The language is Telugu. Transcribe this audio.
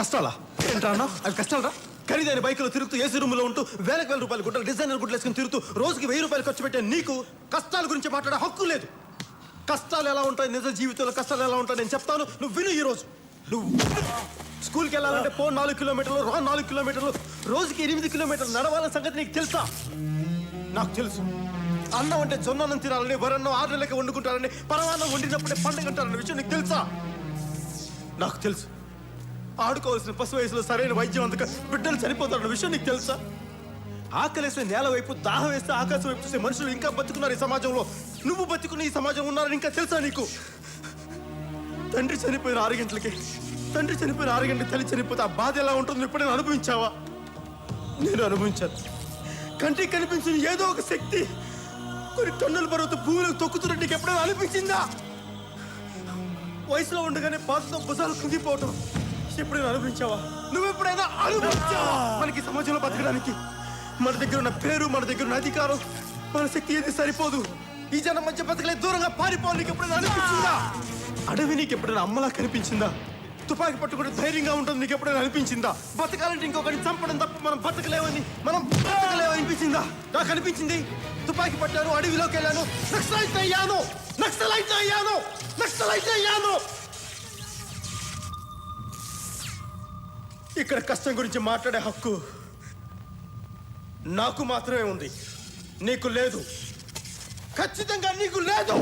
కష్టాలా ఏంట్రా అన్నా? అవి కష్టాలరా? ఖరీదైన బైకులో తిరుగుతూ ఏసీ రూమ్ లో ఉంటూ వేల రూపాయలు గుడ్డలు డిజైనర్ గుడ్డలు వేసుకుని తిరుగుతూ రోజుకి 1000 రూపాయలు ఖర్చు పెట్టే నీకు కష్టాల గురించి మాట్లాడే హక్కు లేదు. కష్టాలు ఎలా ఉంటాయి, నిజ జీవితంలో కష్టాలు ఎలా ఉంటాయి నేను చెప్తాను, నువ్వు విను. ఈ రోజు నువ్వు స్కూల్కి వెళ్ళాలంటే 4 కిలోమీటర్లు, 4 కిలోమీటర్లు, రోజుకి 8 కిలోమీటర్లు నడవాలన్న సంగతి నీకు తెలుసా? నాకు తెలుసు. అన్నం అంటే జొన్నన్నం తినాలని, వరన్నం 6 నెలలకి వండుకుంటారని, పరమాన్నం వండినప్పుడే పండుగ అంటారన్న విషయం నీకు తెలుసా? నాకు తెలుసు. ఆడుకోవాల్సిన పశు వయసులో సరైన వైద్యం అందక బిడ్డలు చనిపోతారన్న విషయం నీకు తెలుసా? ఆకలేస్తే నేల వైపు, దాహం వేస్తే ఆకాశం వైపు చూసే మనుషులు ఇంకా బతుకున్నారు ఈ సమాజంలో. నువ్వు బతుకున్న ఈ సమాజం ఉన్నారని ఇంకా తెలుసా నీకు? తండ్రి చనిపోయిన 6 గంటలకి, తండ్రి చనిపోయిన 6 గంటలకి తల్లి చనిపోతే ఆ బాధ ఎలా ఉంటుందో ఎప్పుడైనా అనుభవించావా? నేను అనుభవించాను. కంటికి కనిపించిన ఏదో ఒక శక్తి కొన్ని టన్నుల బరువుతో భూమిలోకి తొక్కుతున్నట్టు నీకు ఎప్పుడైనా అనిపించిందా? వయసులో ఉండగానే బాధతో భుజాలు కుంగిపోవటం ఎప్పుడైనా అనుభవించావా? నువ్వెప్పుడైనా అనుభవించావా? మనకి సమాజంలో బతకడానికి మన దగ్గర ఉన్న పేరు, మన దగ్గర ఉన్న అధికారం, మన శక్తి ఏది సరిపోదు. ఈ జనం మధ్య బతకలే దూరంగా పారిపోవాలి నీకు ఎప్పుడైనా అనిపించిందా? అడవి నీకు ఎప్పుడైనా అమ్మలా కనిపించిందా? తుపాకీ పట్టుకుంటే ధైర్యంగా ఉంటుంది నీకు ఎప్పుడైనా అనిపించిందా? బతకాలంటే ఇంకొకరిని చంపడం తప్ప మనం బతకలేమని అనిపించిందా? నాకు అనిపించింది. తుపాకీ పట్టాను, అడవిలోకి వెళ్ళాను, నక్సలైట్ అయ్యాను. ఇక్కడ కష్టం గురించి మాట్లాడే హక్కు నాకు మాత్రమే ఉంది, నీకు లేదు. ఖచ్చితంగా నీకు లేదు.